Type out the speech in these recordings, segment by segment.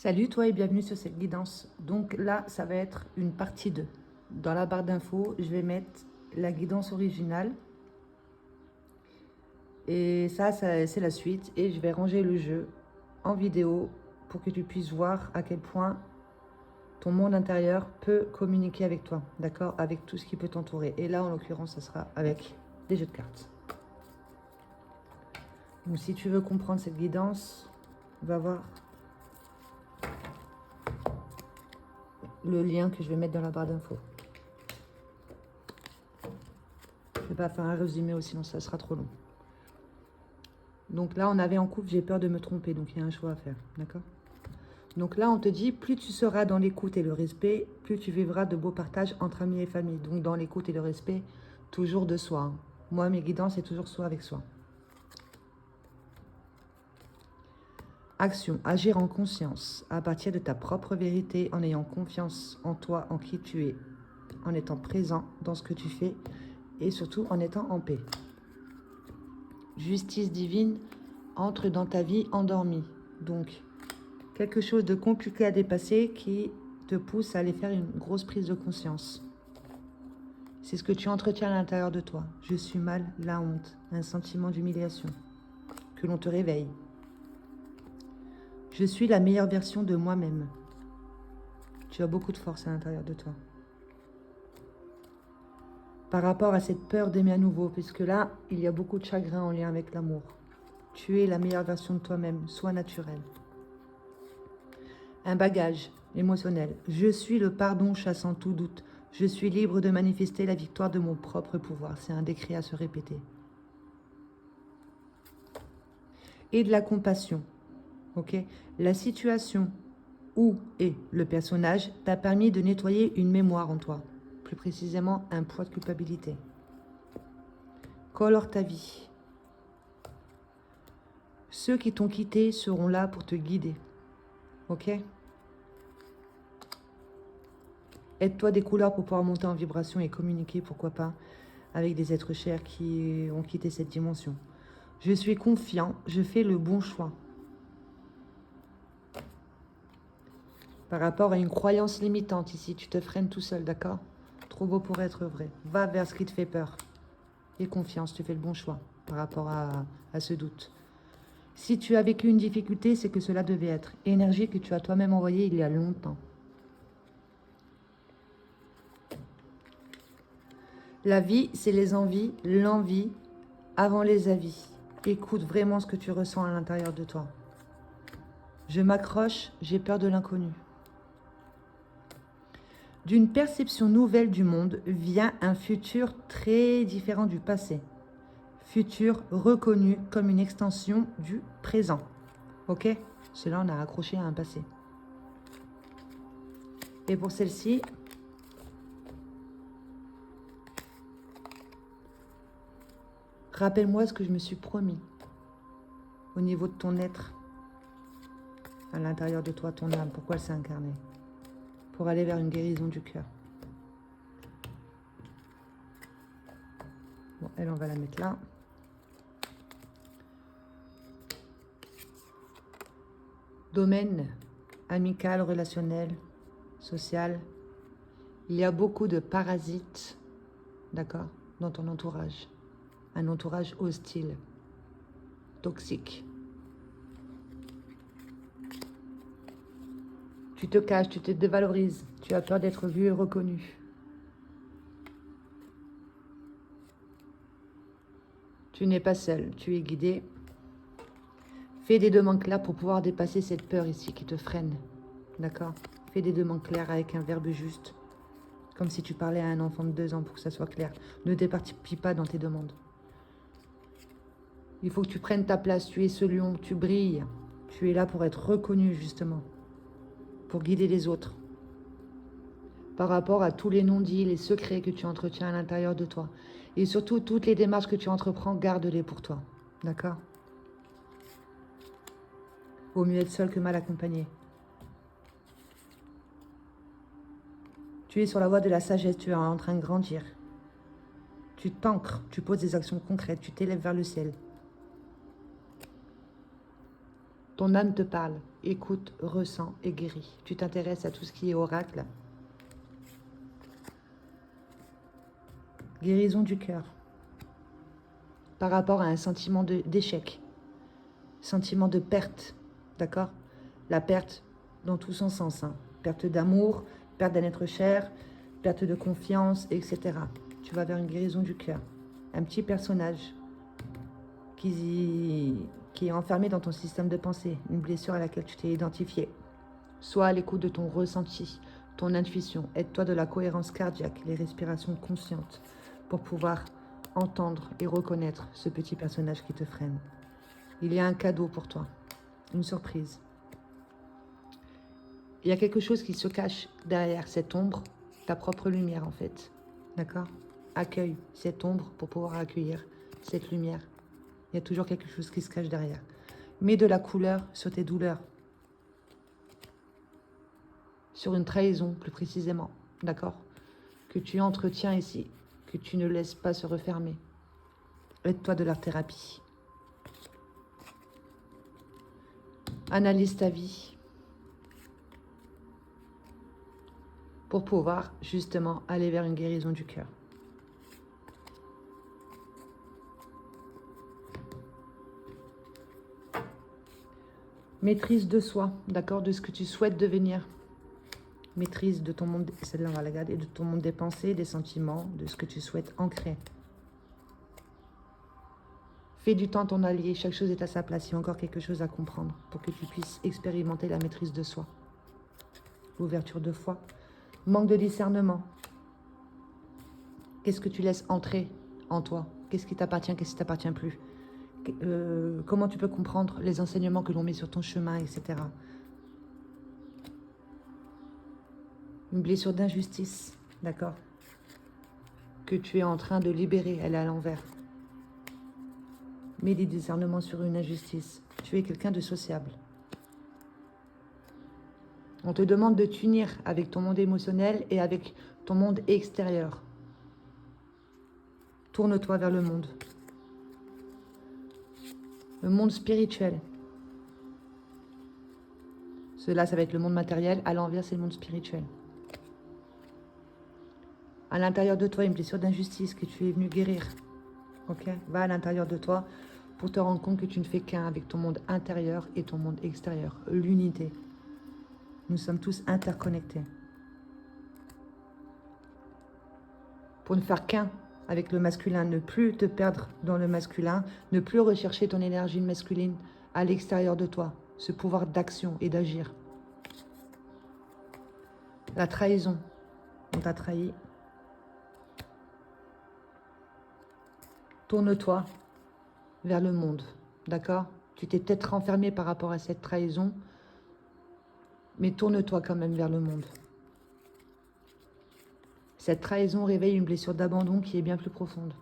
Salut toi et bienvenue sur cette guidance. Donc là, ça va être une partie 2. Dans la barre d'infos, je vais mettre la guidance originale. Et ça c'est la suite. Et je vais ranger le jeu en vidéo pour que tu puisses voir à quel point ton monde intérieur peut communiquer avec toi. D'accord? Avec tout ce qui peut t'entourer. Et là, en l'occurrence, ça sera avec des jeux de cartes. Donc si tu veux comprendre cette guidance, va voir le lien que je vais mettre dans la barre d'infos. Je ne vais pas faire un résumé aussi, sinon ça sera trop long. Donc là, on avait en couple, j'ai peur de me tromper, donc il y a un choix à faire, d'accord? Donc là, on te dit, plus tu seras dans l'écoute et le respect, plus tu vivras de beaux partages entre amis et famille. Donc dans l'écoute et le respect, toujours de soi, hein. Moi, mes guidances, c'est toujours soi avec soi. Action, agir en conscience, à partir de ta propre vérité, en ayant confiance en toi, en qui tu es, en étant présent dans ce que tu fais et surtout en étant en paix. Justice divine entre dans ta vie endormie. Donc, quelque chose de compliqué à dépasser qui te pousse à aller faire une grosse prise de conscience. C'est ce que tu entretiens à l'intérieur de toi. Je suis mal, la honte, un sentiment d'humiliation. Que l'on te réveille. Je suis la meilleure version de moi-même. Tu as beaucoup de force à l'intérieur de toi. Par rapport à cette peur d'aimer à nouveau, puisque là, il y a beaucoup de chagrin en lien avec l'amour. Tu es la meilleure version de toi-même, sois naturel. Un bagage émotionnel. Je suis le pardon chassant tout doute. Je suis libre de manifester la victoire de mon propre pouvoir. C'est un décret à se répéter. Et de la compassion. Ok? La situation où est le personnage t'a permis de nettoyer une mémoire en toi. Plus précisément, un poids de culpabilité. Colore ta vie. Ceux qui t'ont quitté seront là pour te guider. Ok? Aide-toi des couleurs pour pouvoir monter en vibration et communiquer, pourquoi pas, avec des êtres chers qui ont quitté cette dimension. Je suis confiant, je fais le bon choix. Par rapport à une croyance limitante ici, tu te freines tout seul, d'accord? Trop beau pour être vrai. Va vers ce qui te fait peur. Aie confiance, tu fais le bon choix par rapport à ce doute. Si tu as vécu une difficulté, c'est que cela devait être. Énergie que tu as toi-même envoyée il y a longtemps. La vie, c'est les envies, l'envie avant les avis. Écoute vraiment ce que tu ressens à l'intérieur de toi. Je m'accroche, j'ai peur de l'inconnu. D'une perception nouvelle du monde vient un futur très différent du passé. Futur reconnu comme une extension du présent. Ok? Cela, on a accroché à un passé. Et pour celle-ci, rappelle-moi ce que je me suis promis au niveau de ton être, à l'intérieur de toi, ton âme, pourquoi elle s'est incarnée, pour aller vers une guérison du cœur. Bon, elle, on va la mettre là. Domaine amical, relationnel, social. Il y a beaucoup de parasites, d'accord, dans ton entourage. Un entourage hostile, toxique. Tu te caches, tu te dévalorises, tu as peur d'être vu et reconnu. Tu n'es pas seul, tu es guidé. Fais des demandes claires pour pouvoir dépasser cette peur ici qui te freine. D'accord? Fais des demandes claires avec un verbe juste. Comme si tu parlais à un enfant de 2 ans pour que ça soit clair. Ne t'éparpille pas dans tes demandes. Il faut que tu prennes ta place. Tu es ce lion, tu brilles. Tu es là pour être reconnu justement. Pour guider les autres. Par rapport à tous les non-dits, les secrets que tu entretiens à l'intérieur de toi. Et surtout, toutes les démarches que tu entreprends, garde-les pour toi. D'accord? Vaut mieux être seul que mal accompagné. Tu es sur la voie de la sagesse, tu es en train de grandir. Tu t'ancres, tu poses des actions concrètes, tu t'élèves vers le ciel. Ton âme te parle. Écoute, ressens et guéris. Tu t'intéresses à tout ce qui est oracle. Guérison du cœur. Par rapport à un sentiment d'échec. Sentiment de perte. D'accord? La perte dans tout son sens. Hein. Perte d'amour, perte d'un être cher, perte de confiance, etc. Tu vas vers une guérison du cœur. Un petit personnage qui est enfermé dans ton système de pensée, une blessure à laquelle tu t'es identifié. Sois à l'écoute de ton ressenti, ton intuition. Aide-toi de la cohérence cardiaque, les respirations conscientes, pour pouvoir entendre et reconnaître ce petit personnage qui te freine. Il y a un cadeau pour toi, une surprise. Il y a quelque chose qui se cache derrière cette ombre, ta propre lumière en fait. D'accord? Accueille cette ombre pour pouvoir accueillir cette lumière. Il y a toujours quelque chose qui se cache derrière. Mets de la couleur sur tes douleurs. Sur une trahison, plus précisément. D'accord? Que tu entretiens ici. Que tu ne laisses pas se refermer. Aide-toi de l'art thérapie. Analyse ta vie. Pour pouvoir justement aller vers une guérison du cœur. Maîtrise de soi, d'accord, de ce que tu souhaites devenir. Maîtrise de ton monde, celle-là on va la garder, de ton monde des pensées, des sentiments, de ce que tu souhaites ancrer. Fais du temps ton allié, chaque chose est à sa place, il y a encore quelque chose à comprendre pour que tu puisses expérimenter la maîtrise de soi. Ouverture de foi, manque de discernement. Qu'est-ce que tu laisses entrer en toi? Qu'est-ce qui t'appartient, qu'est-ce qui ne t'appartient plus? Comment tu peux comprendre les enseignements que l'on met sur ton chemin, etc. Une blessure d'injustice, d'accord? Que tu es en train de libérer, elle est à l'envers. Mets des discernements sur une injustice. Tu es quelqu'un de sociable. On te demande de t'unir avec ton monde émotionnel et avec ton monde extérieur. Tourne-toi vers le monde. Le monde spirituel. Cela, ça va être le monde matériel. À l'envers, c'est le monde spirituel. À l'intérieur de toi, une blessure d'injustice que tu es venu guérir. Ok? Va à l'intérieur de toi pour te rendre compte que tu ne fais qu'un avec ton monde intérieur et ton monde extérieur. L'unité. Nous sommes tous interconnectés. Pour ne faire qu'un avec le masculin, ne plus te perdre dans le masculin, ne plus rechercher ton énergie masculine à l'extérieur de toi, ce pouvoir d'action et d'agir. La trahison, on t'a trahi. Tourne-toi vers le monde, d'accord? Tu t'es peut-être renfermé par rapport à cette trahison, mais tourne-toi quand même vers le monde. Cette trahison réveille une blessure d'abandon qui est bien plus profonde,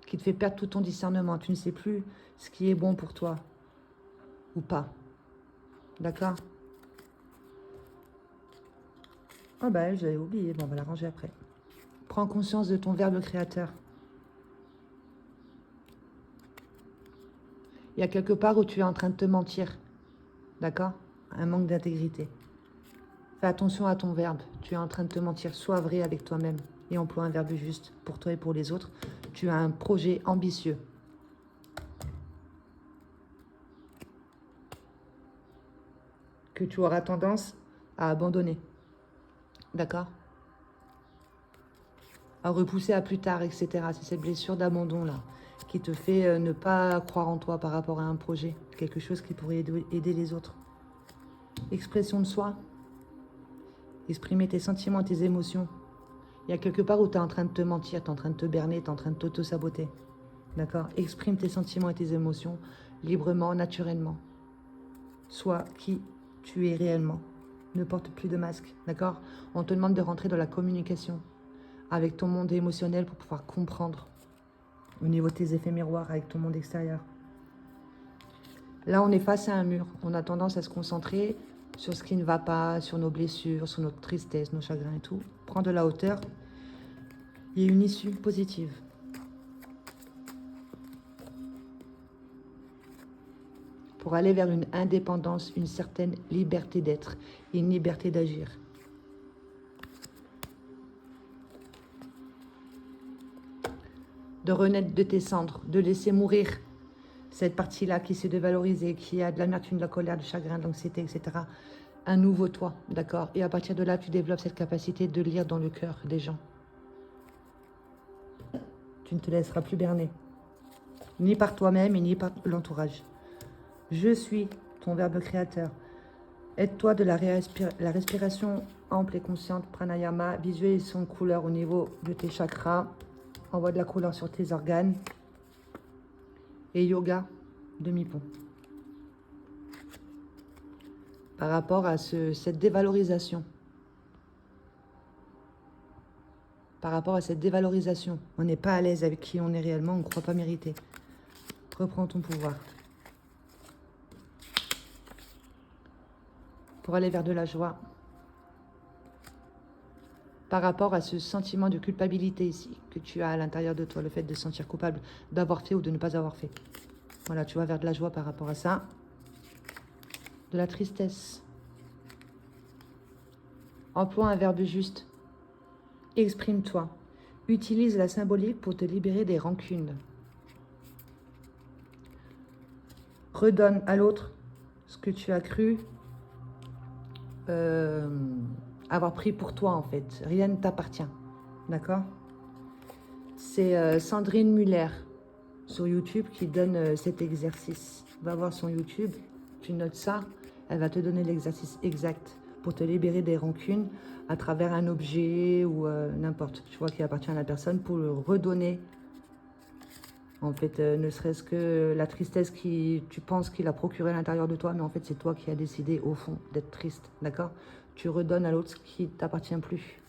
qui te fait perdre tout ton discernement. Tu ne sais plus ce qui est bon pour toi ou pas, d'accord? Ah bah, j'avais oublié, bon, on va la ranger après. Prends conscience de ton verbe créateur. Il y a quelque part où tu es en train de te mentir, d'accord? Un manque d'intégrité. Fais attention à ton verbe. Tu es en train de te mentir. Sois vrai avec toi-même et emploie un verbe juste pour toi et pour les autres. Tu as un projet ambitieux. Que tu auras tendance à abandonner. D'accord? À repousser à plus tard, etc. C'est cette blessure d'abandon-là qui te fait ne pas croire en toi par rapport à un projet. Quelque chose qui pourrait aider les autres. Expression de soi. Exprimer tes sentiments, tes émotions. Il y a quelque part où tu es en train de te mentir, tu es en train de te berner, tu es en train de t'auto-saboter. D'accord? Exprime tes sentiments et tes émotions librement, naturellement. Sois qui tu es réellement. Ne porte plus de masque. D'accord? On te demande de rentrer dans la communication avec ton monde émotionnel pour pouvoir comprendre au niveau de tes effets miroirs avec ton monde extérieur. Là, on est face à un mur. On a tendance à se concentrer sur ce qui ne va pas, sur nos blessures, sur notre tristesse, nos chagrins et tout. Prends de la hauteur. Il y a une issue positive. pour aller vers une indépendance, une certaine liberté d'être, une liberté d'agir. De renaître de tes cendres, de laisser mourir cette partie-là qui s'est dévalorisée, qui a de l'amertume, de la colère, du chagrin, de l'anxiété, etc. Un nouveau toi, d'accord? Et à partir de là, tu développes cette capacité de lire dans le cœur des gens. Tu ne te laisseras plus berner, ni par toi-même et ni par l'entourage. Je suis ton verbe créateur. Aide-toi de la respiration ample et consciente, pranayama, visualise son couleur au niveau de tes chakras, envoie de la couleur sur tes organes et yoga demi-pont. Par rapport à cette dévalorisation. On n'est pas à l'aise avec qui on est réellement, on ne croit pas mériter. Reprends ton pouvoir. Pour aller vers de la joie. Par rapport à ce sentiment de culpabilité ici, que tu as à l'intérieur de toi, le fait de se sentir coupable d'avoir fait ou de ne pas avoir fait. Voilà, tu vas vers de la joie par rapport à ça. De la tristesse. Emploie un verbe juste. Exprime-toi. Utilise la symbolique pour te libérer des rancunes. Redonne à l'autre ce que tu as cru avoir pris pour toi, en fait. Rien ne t'appartient. D'accord? C'est Sandrine Muller sur YouTube qui donne cet exercice. Va voir son YouTube, tu notes ça, elle va te donner l'exercice exact pour te libérer des rancunes à travers un objet ou n'importe, tu vois, qui appartient à la personne pour le redonner. En fait, ne serait-ce que la tristesse qui tu penses qu'il a procuré à l'intérieur de toi, mais en fait, c'est toi qui as décidé, au fond, d'être triste, d'accord? Tu redonnes à l'autre ce qui ne t'appartient plus,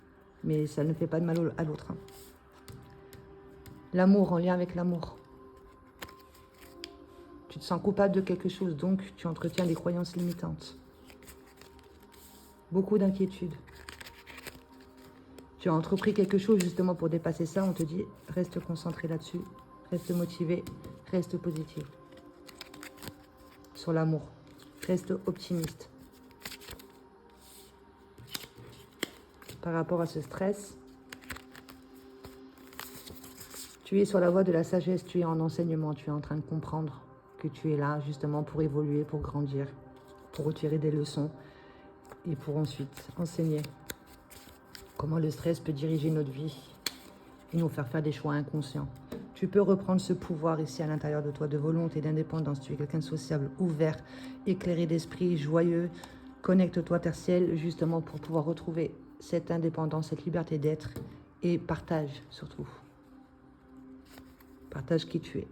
mais ça ne fait pas de mal à l'autre. Hein. L'amour, en lien avec l'amour. Tu te sens coupable de quelque chose, donc tu entretiens des croyances limitantes. Beaucoup d'inquiétude. Tu as entrepris quelque chose justement pour dépasser ça, on te dit, reste concentré là-dessus, reste motivé, reste positif. Sur l'amour, reste optimiste. Par rapport à ce stress, tu es sur la voie de la sagesse, tu es en enseignement, tu es en train de comprendre que tu es là justement pour évoluer, pour grandir, pour retirer des leçons et pour ensuite enseigner comment le stress peut diriger notre vie et nous faire des choix inconscients. Tu peux reprendre ce pouvoir ici à l'intérieur de toi de volonté, d'indépendance. Tu es quelqu'un de sociable, ouvert, éclairé d'esprit, joyeux. Connecte-toi terre ciel justement pour pouvoir retrouver cette indépendance, cette liberté d'être et partage surtout. Partage qui tu es.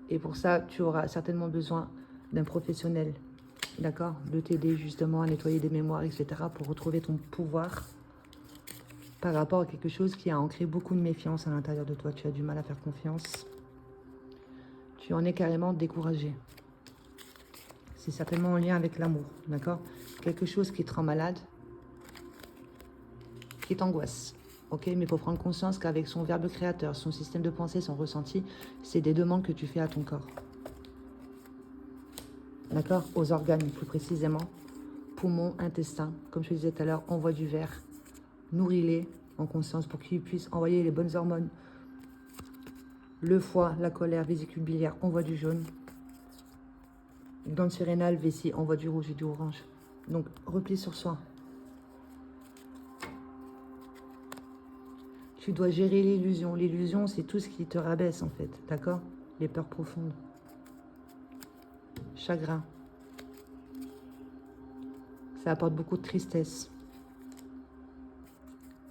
Et pour ça, tu auras certainement besoin d'un professionnel, d'accord? De t'aider justement à nettoyer des mémoires, etc. pour retrouver ton pouvoir par rapport à quelque chose qui a ancré beaucoup de méfiance à l'intérieur de toi. Tu as du mal à faire confiance. Tu en es carrément découragé. C'est certainement en lien avec l'amour, d'accord? Quelque chose qui te rend malade, qui t'angoisse. Ok, mais il faut prendre conscience qu'avec son verbe créateur, son système de pensée, son ressenti, c'est des demandes que tu fais à ton corps. D'accord? Aux organes, plus précisément. Poumons, intestins, comme je te disais tout à l'heure, envoie du verre. Nourris-les en conscience pour qu'ils puissent envoyer les bonnes hormones. Le foie, la colère, vésicule biliaire, envoie du jaune. Glande surrénale, vessie, envoie du rouge et du orange. Donc, repli sur soi. Tu dois gérer l'illusion. L'illusion, c'est tout ce qui te rabaisse, en fait. D'accord? Les peurs profondes. Chagrin. Ça apporte beaucoup de tristesse.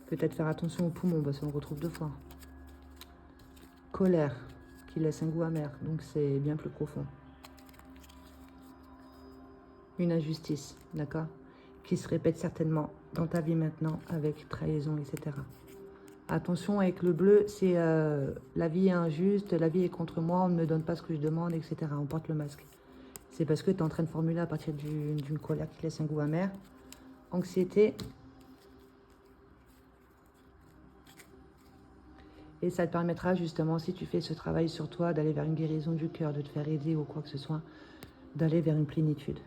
Peut-être faire attention aux poumons, parce qu'on le retrouve 2 fois. Colère, qui laisse un goût amer. Donc, c'est bien plus profond. Une injustice, d'accord? Qui se répète certainement dans ta vie maintenant avec trahison, etc. Attention avec le bleu, c'est la vie est injuste, la vie est contre moi, on ne me donne pas ce que je demande, etc. On porte le masque. C'est parce que tu es en train de formuler à partir d'une colère qui laisse un goût amer. Anxiété. Et ça te permettra justement, si tu fais ce travail sur toi, d'aller vers une guérison du cœur, de te faire aider ou quoi que ce soit, d'aller vers une plénitude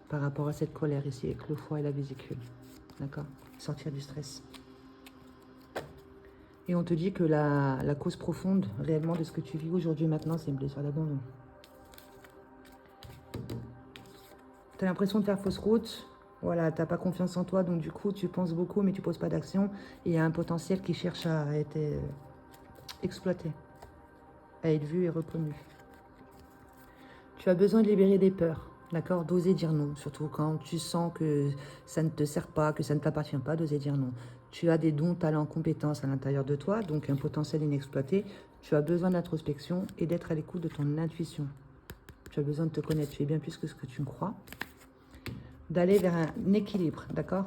par rapport à cette colère ici avec le foie et la vésicule. D'accord? Sortir du stress. Et on te dit que la cause profonde, réellement, de ce que tu vis aujourd'hui, maintenant, c'est une blessure d'abandon. Tu as l'impression de faire fausse route. Voilà, tu n'as pas confiance en toi, donc du coup, tu penses beaucoup, mais tu ne poses pas d'action. Et il y a un potentiel qui cherche à être exploité, à être vu et reconnu. Tu as besoin de libérer des peurs, d'accord? D'oser dire non, surtout quand tu sens que ça ne te sert pas, que ça ne t'appartient pas, d'oser dire non. Tu as des dons, talents, compétences à l'intérieur de toi, donc un potentiel inexploité. Tu as besoin d'introspection et d'être à l'écoute de ton intuition. Tu as besoin de te connaître, tu es bien plus que ce que tu ne crois. D'aller vers un équilibre, d'accord?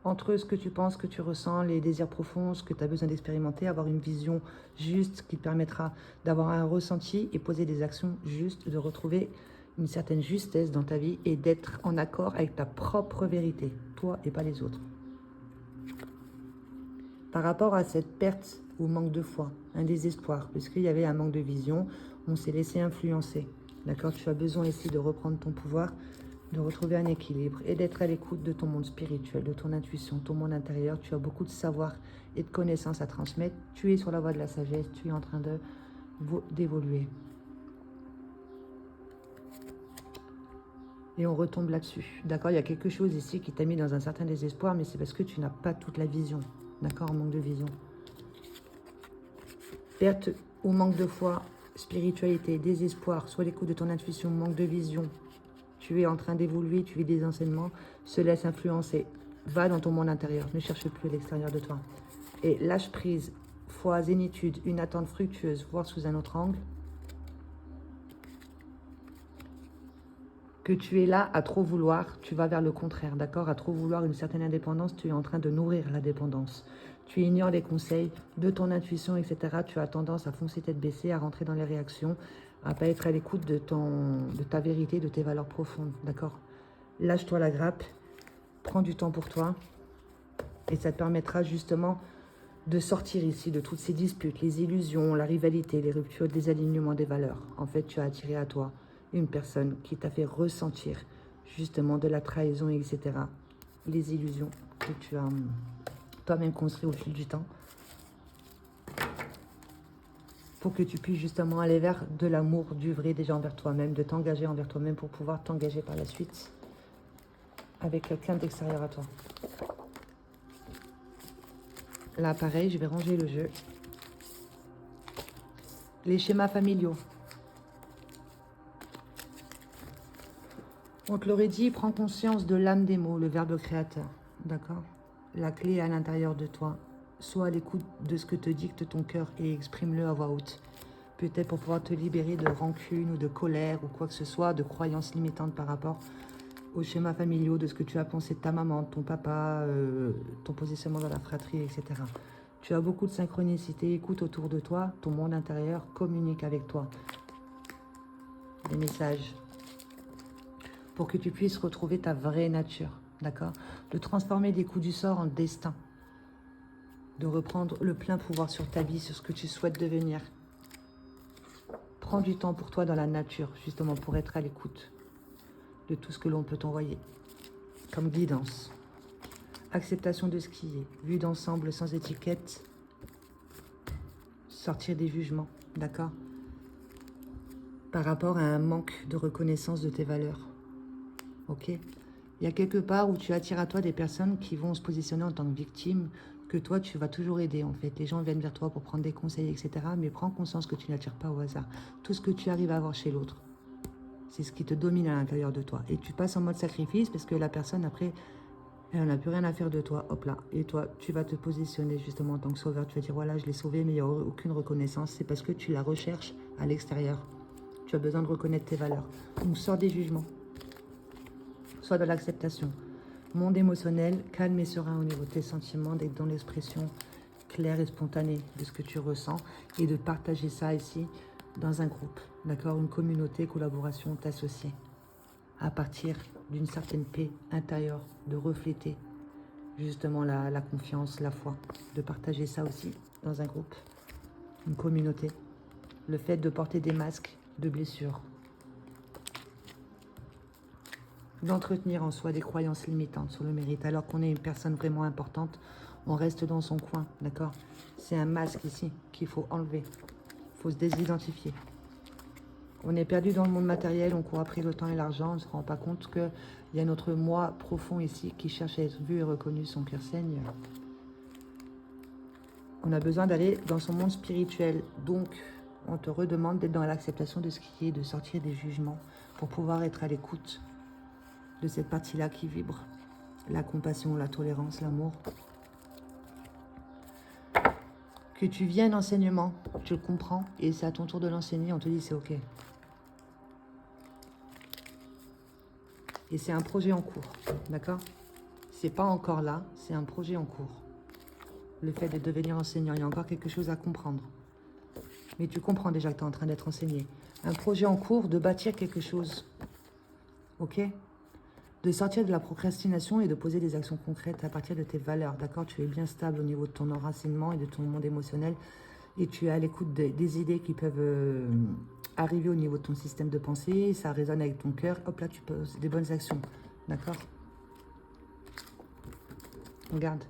Entre ce que tu penses, ce que tu ressens, les désirs profonds, ce que tu as besoin d'expérimenter, avoir une vision juste qui te permettra d'avoir un ressenti et poser des actions justes, de retrouver une certaine justesse dans ta vie et d'être en accord avec ta propre vérité, toi et pas les autres. Par rapport à cette perte ou manque de foi, un désespoir, parce qu'il y avait un manque de vision, on s'est laissé influencer, d'accord? Tu as besoin ici de reprendre ton pouvoir, de retrouver un équilibre et d'être à l'écoute de ton monde spirituel, de ton intuition, ton monde intérieur. Tu as beaucoup de savoir et de connaissances à transmettre. Tu es sur la voie de la sagesse, tu es en train d'évoluer. Et on retombe là-dessus. D'accord? Il y a quelque chose ici qui t'a mis dans un certain désespoir, mais c'est parce que tu n'as pas toute la vision. D'accord? En manque de vision. Perte ou manque de foi, spiritualité, désespoir, soit l'écoute de ton intuition, manque de vision. Tu es en train d'évoluer, tu vis des enseignements, se laisse influencer. Va dans ton monde intérieur, ne cherche plus à l'extérieur de toi. Et lâche prise, foi, zénitude, une attente fructueuse, voir sous un autre angle. Que tu es là à trop vouloir, tu vas vers le contraire, d'accord? À trop vouloir une certaine indépendance, tu es en train de nourrir la dépendance. Tu ignores les conseils de ton intuition, etc. Tu as tendance à foncer tête baissée, à rentrer dans les réactions, à ne pas être à l'écoute de ta vérité, de tes valeurs profondes, d'accord? Lâche-toi la grappe, prends du temps pour toi et ça te permettra justement de sortir ici de toutes ces disputes, les illusions, la rivalité, les ruptures, des alignements des valeurs. En fait, tu as attiré à toi une personne qui t'a fait ressentir justement de la trahison, etc. Les illusions que tu as toi-même construites au fil du temps pour que tu puisses justement aller vers de l'amour, du vrai déjà envers toi-même, de t'engager envers toi-même pour pouvoir t'engager par la suite avec quelqu'un d'extérieur à toi. Là, pareil, je vais ranger le jeu. Les schémas familiaux. On te l'aurait dit, prends conscience de l'âme des mots, le verbe créateur. D'accord? La clé est à l'intérieur de toi. Sois à l'écoute de ce que te dicte ton cœur et exprime-le à voix haute. Peut-être pour pouvoir te libérer de rancune ou de colère ou quoi que ce soit, de croyances limitantes par rapport aux schémas familiaux, de ce que tu as pensé de ta maman, de ton papa, ton positionnement dans la fratrie, etc. Tu as beaucoup de synchronicité, écoute autour de toi, ton monde intérieur communique avec toi. Des messages pour que tu puisses retrouver ta vraie nature, d'accord? De transformer des coups du sort en destin. De reprendre le plein pouvoir sur ta vie, sur ce que tu souhaites devenir. Prends du temps pour toi dans la nature, justement pour être à l'écoute de tout ce que l'on peut t'envoyer comme guidance. Acceptation de ce qui est, vue d'ensemble sans étiquette, sortir des jugements, d'accord? Par rapport à un manque de reconnaissance de tes valeurs, ok? Il y a quelque part où tu attires à toi des personnes qui vont se positionner en tant que victimes, que toi tu vas toujours aider en fait. Les gens viennent vers toi pour prendre des conseils, etc. Mais prends conscience que tu n'attires pas au hasard. Tout ce que tu arrives à avoir chez l'autre, c'est ce qui te domine à l'intérieur de toi. Et tu passes en mode sacrifice parce que la personne après, elle n'a plus rien à faire de toi, hop là. Et toi, tu vas te positionner justement en tant que sauveur. Tu vas dire, voilà, je l'ai sauvé, mais il n'y a aucune reconnaissance. C'est parce que tu la recherches à l'extérieur. Tu as besoin de reconnaître tes valeurs. Donc, sors des jugements. Sois dans l'acceptation. Monde émotionnel, calme et serein au niveau de tes sentiments, d'être dans l'expression claire et spontanée de ce que tu ressens et de partager ça ici dans un groupe, d'accord? Une communauté, collaboration, t'associer à partir d'une certaine paix intérieure, de refléter justement la confiance, la foi, de partager ça aussi dans un groupe, une communauté. Le fait de porter des masques de blessures, d'entretenir en soi des croyances limitantes sur le mérite. Alors qu'on est une personne vraiment importante, on reste dans son coin, d'accord? C'est un masque ici qu'il faut enlever. Il faut se désidentifier. On est perdu dans le monde matériel, on court après le temps et l'argent, on ne se rend pas compte qu'il y a notre moi profond ici qui cherche à être vu et reconnu, son cœur saigne. On a besoin d'aller dans son monde spirituel. Donc, on te redemande d'être dans l'acceptation de ce qui est, de sortir des jugements pour pouvoir être à l'écoute de cette partie-là qui vibre. La compassion, la tolérance, l'amour. Que tu viennes enseignement, tu le comprends et c'est à ton tour de l'enseigner, on te dit c'est ok. Et c'est un projet en cours, d'accord? C'est pas encore là, c'est un projet en cours. Le fait de devenir enseignant, il y a encore quelque chose à comprendre. Mais tu comprends déjà que tu es en train d'être enseigné. Un projet en cours de bâtir quelque chose, ok? De sortir de la procrastination et de poser des actions concrètes à partir de tes valeurs, d'accord? Tu es bien stable au niveau de ton enracinement et de ton monde émotionnel et tu es à l'écoute des idées qui peuvent arriver au niveau de ton système de pensée, ça résonne avec ton cœur, hop là tu poses des bonnes actions, d'accord? Regarde.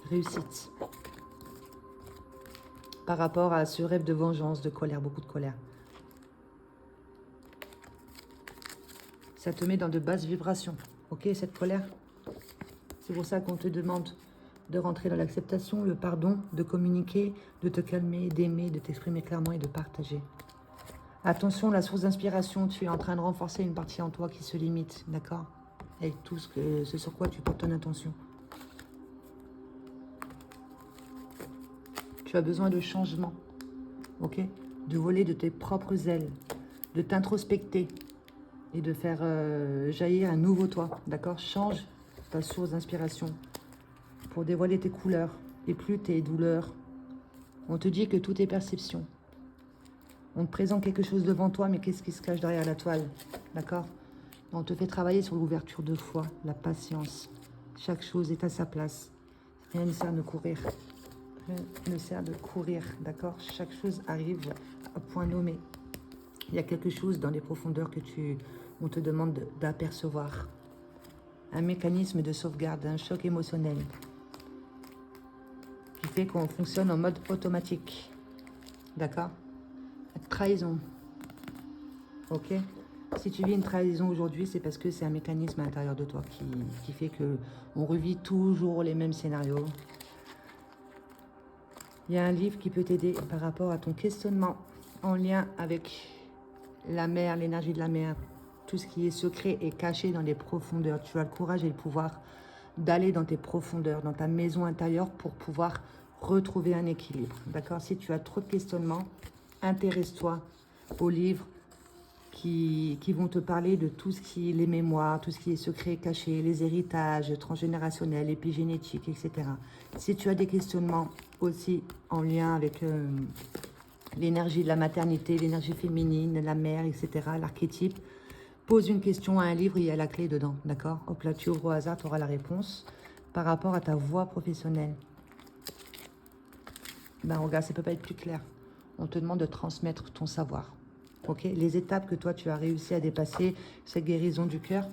Réussite. Par rapport à ce rêve de vengeance, de colère, beaucoup de colère. Ça te met dans de basses vibrations, ok, cette colère? C'est pour ça qu'on te demande de rentrer dans l'acceptation, le pardon, de communiquer, de te calmer, d'aimer, de t'exprimer clairement et de partager. Attention, la source d'inspiration, tu es en train de renforcer une partie en toi qui se limite, d'accord? Avec tout ce sur quoi tu portes ton attention. Tu as besoin de changement, ok? De voler de tes propres ailes, de t'introspecter et de faire jaillir un nouveau toi, d'accord? Change ta source d'inspiration pour dévoiler tes couleurs et plus tes douleurs. On te dit que tout est perception. On te présente quelque chose devant toi, mais qu'est-ce qui se cache derrière la toile, d'accord? On te fait travailler sur l'ouverture de foi, la patience. Chaque chose est à sa place. Rien ne sert de courir. Rien ne sert de courir, d'accord? Chaque chose arrive à point nommé. Il y a quelque chose dans les profondeurs que on te demande d'apercevoir. Un mécanisme de sauvegarde, un choc émotionnel qui fait qu'on fonctionne en mode automatique. D'accord? Trahison. Ok? Si tu vis une trahison aujourd'hui, c'est parce que c'est un mécanisme à l'intérieur de toi qui fait que on revit toujours les mêmes scénarios. Il y a un livre qui peut t'aider par rapport à ton questionnement en lien avec la mer, l'énergie de la mer, tout ce qui est secret et caché dans les profondeurs. Tu as le courage et le pouvoir d'aller dans tes profondeurs, dans ta maison intérieure pour pouvoir retrouver un équilibre. D'accord? Si tu as trop de questionnements, intéresse-toi aux livres qui vont te parler de tout ce qui est les mémoires, tout ce qui est secret, caché, les héritages transgénérationnels, épigénétiques, etc. Si tu as des questionnements aussi en lien avec l'énergie de la maternité, l'énergie féminine, la mère, etc., l'archétype, pose une question à un livre, il y a la clé dedans, d'accord? Hop là, tu ouvres au hasard, tu auras la réponse par rapport à ta voie professionnelle. Ben regarde, ça ne peut pas être plus clair. On te demande de transmettre ton savoir. Ok, les étapes que toi tu as réussi à dépasser, cette guérison du cœur,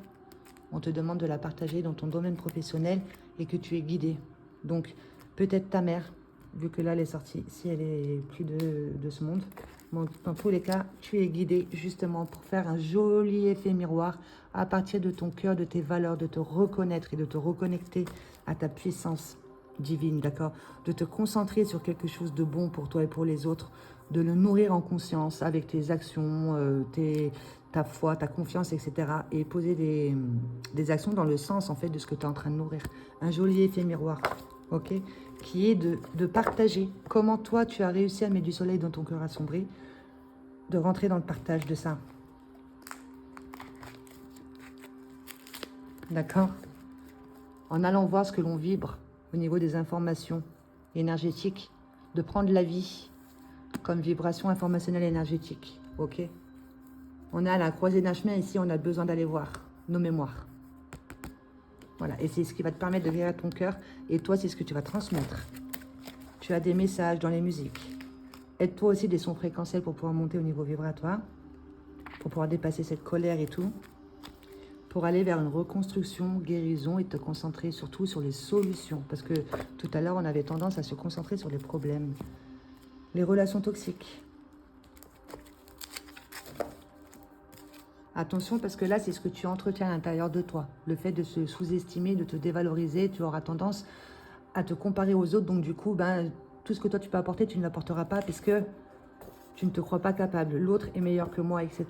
on te demande de la partager dans ton domaine professionnel et que tu es guidé. Donc peut-être ta mère, vu que là elle est sortie, si elle est plus de ce monde, bon, dans tous les cas, tu es guidé justement pour faire un joli effet miroir à partir de ton cœur, de tes valeurs, de te reconnaître et de te reconnecter à ta puissance divine, d'accord? De te concentrer sur quelque chose de bon pour toi et pour les autres, de le nourrir en conscience avec tes actions, ta foi, ta confiance, etc. Et poser des actions dans le sens, en fait, de ce que tu es en train de nourrir. Un joli effet miroir, ok? Qui est de partager comment toi, tu as réussi à mettre du soleil dans ton cœur assombri, de rentrer dans le partage de ça. D'accord? En allant voir ce que l'on vibre au niveau des informations énergétiques, de prendre la vie comme vibration informationnelle énergétique, ok? On est à la croisée d'un chemin ici, on a besoin d'aller voir nos mémoires. Voilà, et c'est ce qui va te permettre de guérir ton cœur, et toi, c'est ce que tu vas transmettre. Tu as des messages dans les musiques. Aide-toi aussi des sons fréquentiels pour pouvoir monter au niveau vibratoire, pour pouvoir dépasser cette colère et tout. pour aller vers une reconstruction, guérison et te concentrer surtout sur les solutions. Parce que tout à l'heure, on avait tendance à se concentrer sur les problèmes. Les relations toxiques. Attention, parce que là, c'est ce que tu entretiens à l'intérieur de toi. Le fait de se sous-estimer, de te dévaloriser, tu auras tendance à te comparer aux autres. Donc du coup, ben, tout ce que toi tu peux apporter, tu ne l'apporteras pas parce que tu ne te crois pas capable. L'autre est meilleur que moi, etc.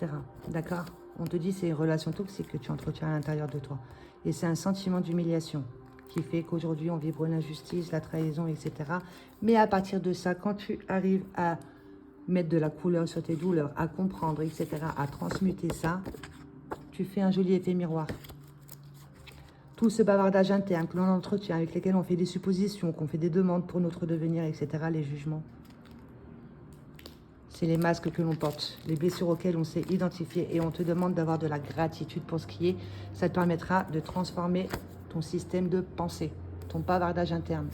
D'accord? On te dit c'est une relation toxique que tu entretiens à l'intérieur de toi. Et c'est un sentiment d'humiliation qui fait qu'aujourd'hui, on vibre l'injustice, la trahison, etc. Mais à partir de ça, quand tu arrives à mettre de la couleur sur tes douleurs, à comprendre, etc., à transmuter ça, tu fais un joli effet miroir. Tout ce bavardage interne que l'on entretient, avec lesquels on fait des suppositions, qu'on fait des demandes pour notre devenir, etc., les jugements, c'est les masques que l'on porte, les blessures auxquelles on s'est identifié et on te demande d'avoir de la gratitude pour ce qui est. Ça te permettra de transformer ton système de pensée, ton bavardage interne.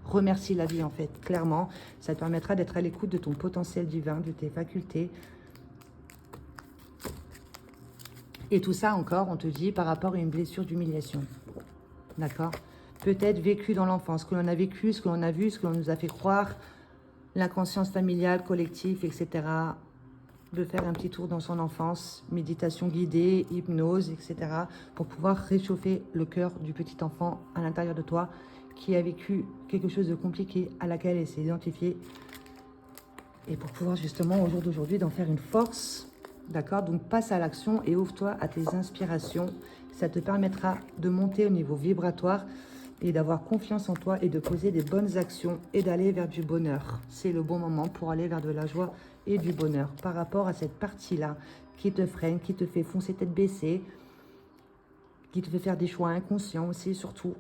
Remercie la vie en fait, clairement. Ça te permettra d'être à l'écoute de ton potentiel divin, de tes facultés. Et tout ça encore, on te dit, par rapport à une blessure d'humiliation. D'accord? Peut-être vécu dans l'enfance, ce que l'on a vécu, ce que l'on a vu, ce que l'on nous a fait croire, l'inconscience familiale, collective, etc. De faire un petit tour dans son enfance, méditation guidée, hypnose, etc. pour pouvoir réchauffer le cœur du petit enfant à l'intérieur de toi qui a vécu quelque chose de compliqué à laquelle elle s'est identifiée et pour pouvoir justement au jour d'aujourd'hui d'en faire une force. D'accord? Donc passe à l'action et ouvre-toi à tes inspirations. Ça te permettra de monter au niveau vibratoire et d'avoir confiance en toi et de poser des bonnes actions et d'aller vers du bonheur. C'est le bon moment pour aller vers de la joie et du bonheur par rapport à cette partie-là qui te freine, qui te fait foncer tête baissée, qui te fait faire des choix inconscients aussi surtout.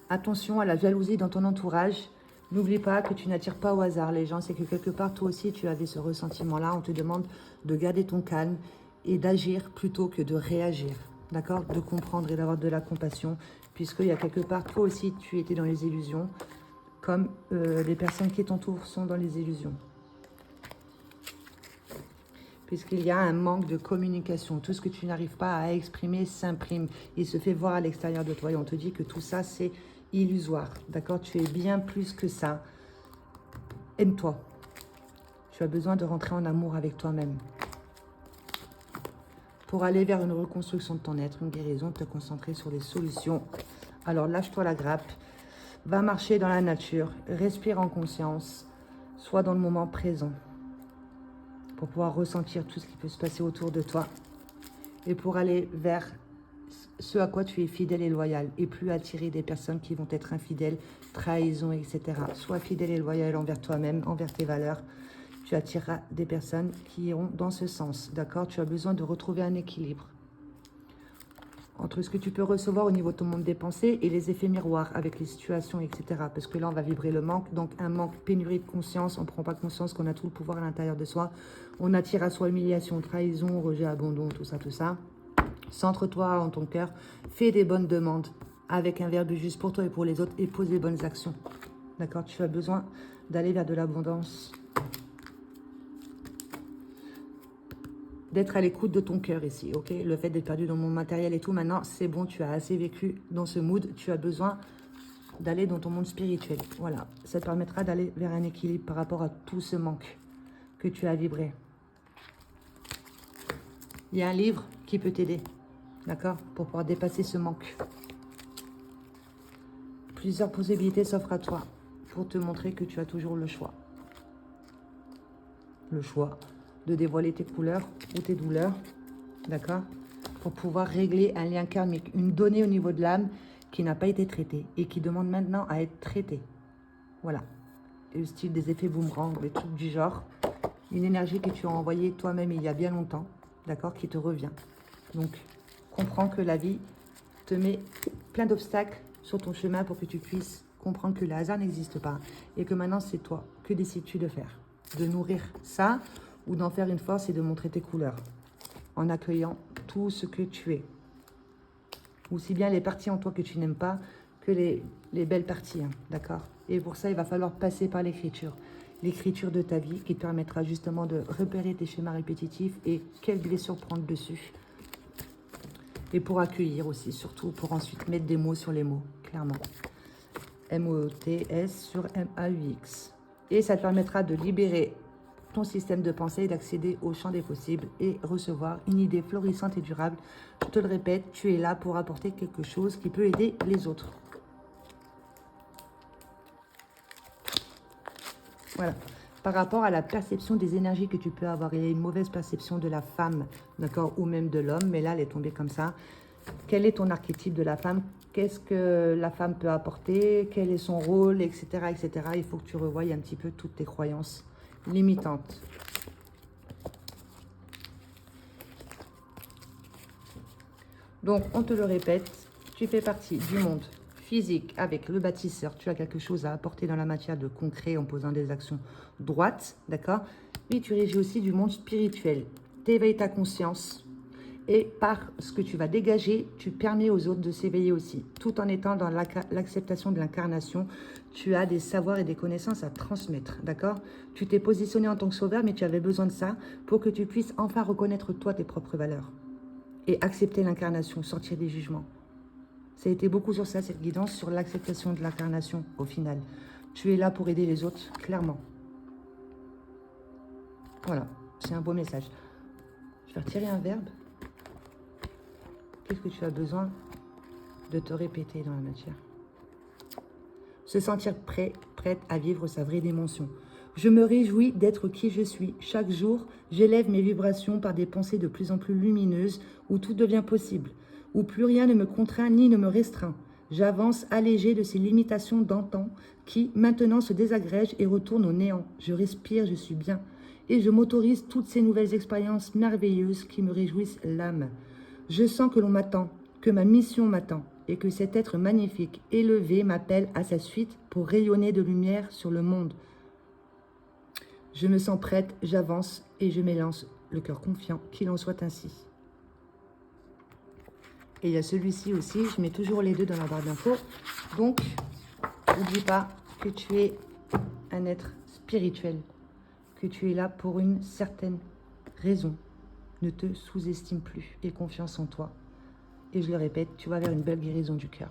Attention à la jalousie dans ton entourage. N'oublie pas que tu n'attires pas au hasard les gens. C'est que quelque part, toi aussi, tu avais ce ressentiment-là. On te demande de garder ton calme et d'agir plutôt que de réagir. D'accord? De comprendre et d'avoir de la compassion. Puisqu'il y a quelque part, toi aussi, tu étais dans les illusions. Comme les personnes qui t'entourent sont dans les illusions. Puisqu'il y a un manque de communication. Tout ce que tu n'arrives pas à exprimer s'imprime. Il se fait voir à l'extérieur de toi. Et on te dit que tout ça, c'est illusoire. D'accord? Tu es bien plus que ça. Aime-toi. Tu as besoin de rentrer en amour avec toi-même. Pour aller vers une reconstruction de ton être, une guérison, te concentrer sur les solutions. Alors lâche-toi la grappe. Va marcher dans la nature. Respire en conscience. Sois dans le moment présent. Pour pouvoir ressentir tout ce qui peut se passer autour de toi. Et pour aller vers ce à quoi tu es fidèle et loyal. Et plus attirer des personnes qui vont être infidèles, trahison, etc. Sois fidèle et loyal envers toi-même, envers tes valeurs. Tu attireras des personnes qui iront dans ce sens. D'accord? Tu as besoin de retrouver un équilibre entre ce que tu peux recevoir au niveau de ton monde des pensées et les effets miroirs avec les situations, etc. Parce que là, on va vibrer le manque. Donc, un manque, pénurie de conscience. On ne prend pas conscience qu'on a tout le pouvoir à l'intérieur de soi. On attire à soi humiliation, trahison, rejet, abandon, tout ça, tout ça. Centre-toi en ton cœur. Fais des bonnes demandes avec un verbe juste pour toi et pour les autres et pose les bonnes actions. D'accord? Tu as besoin d'aller vers de l'abondance. D'être à l'écoute de ton cœur ici, ok? Le fait d'être perdu dans mon matériel et tout, maintenant, c'est bon, tu as assez vécu dans ce mood. Tu as besoin d'aller dans ton monde spirituel. Voilà, ça te permettra d'aller vers un équilibre par rapport à tout ce manque que tu as vibré. Il y a un livre qui peut t'aider, d'accord? Pour pouvoir dépasser ce manque. Plusieurs possibilités s'offrent à toi pour te montrer que tu as toujours le choix. Le choix de dévoiler tes couleurs ou tes douleurs, d'accord? Pour pouvoir régler un lien karmique, une donnée au niveau de l'âme qui n'a pas été traitée et qui demande maintenant à être traitée. Voilà. Et le style des effets boomerang, des trucs du genre. Une énergie que tu as envoyée toi-même il y a bien longtemps, d'accord? Qui te revient. Donc, comprends que la vie te met plein d'obstacles sur ton chemin pour que tu puisses comprendre que le hasard n'existe pas et que maintenant c'est toi. Que décides-tu de faire? De nourrir ça ou d'en faire une force et de montrer tes couleurs en accueillant tout ce que tu es. Aussi bien les parties en toi que tu n'aimes pas que les belles parties, hein, d'accord? Et pour ça, il va falloir passer par l'écriture. l'écriture de ta vie qui te permettra justement de repérer tes schémas répétitifs et quelles blessures prendre dessus. Et pour accueillir aussi, surtout pour ensuite mettre des mots sur les mots, clairement. M-O-T-S sur M-A-U-X. Et ça te permettra de libérer ton système de pensée et d'accéder au champ des possibles et recevoir une idée florissante et durable. Je te le répète, tu es là pour apporter quelque chose qui peut aider les autres. Voilà. Par rapport à la perception des énergies que tu peux avoir, il y a une mauvaise perception de la femme, d'accord, ou même de l'homme, mais là, elle est tombée comme ça. Quel est ton archétype de la femme? Qu'est-ce que la femme peut apporter? Quel est son rôle, etc., etc. Il faut que tu revoies un petit peu toutes tes croyances limitantes. Donc, on te le répète, tu fais partie du monde physique avec le bâtisseur. Tu as quelque chose à apporter dans la matière de concret en posant des actions droites, d'accord? Mais tu régis aussi du monde spirituel. Tu éveilles ta conscience et par ce que tu vas dégager, tu permets aux autres de s'éveiller aussi. Tout en étant dans l'acceptation de l'incarnation, tu as des savoirs et des connaissances à transmettre, d'accord? Tu t'es positionné en tant que sauveur, mais tu avais besoin de ça pour que tu puisses enfin reconnaître toi tes propres valeurs et accepter l'incarnation, sortir des jugements. Ça a été beaucoup sur ça, cette guidance, sur l'acceptation de l'incarnation, au final. Tu es là pour aider les autres, clairement. Voilà, c'est un beau message. Je vais retirer un verbe. Qu'est-ce que tu as besoin de te répéter dans la matière? Se sentir prêt, prête à vivre sa vraie dimension. Je me réjouis d'être qui je suis. Chaque jour, j'élève mes vibrations par des pensées de plus en plus lumineuses où tout devient possible, où plus rien ne me contraint ni ne me restreint. J'avance allégé de ces limitations d'antan qui, maintenant, se désagrègent et retournent au néant. Je respire, je suis bien. Et je m'autorise toutes ces nouvelles expériences merveilleuses qui me réjouissent l'âme. Je sens que l'on m'attend, que ma mission m'attend et que cet être magnifique, élevé, m'appelle à sa suite pour rayonner de lumière sur le monde. Je me sens prête, j'avance et je m'élance, le cœur confiant, qu'il en soit ainsi. Et il y a celui-ci aussi, je mets toujours les deux dans la barre d'infos. Donc, n'oublie pas que tu es un être spirituel, que tu es là pour une certaine raison. Ne te sous-estime plus, aie confiance en toi. Et je le répète, tu vas vers une belle guérison du cœur.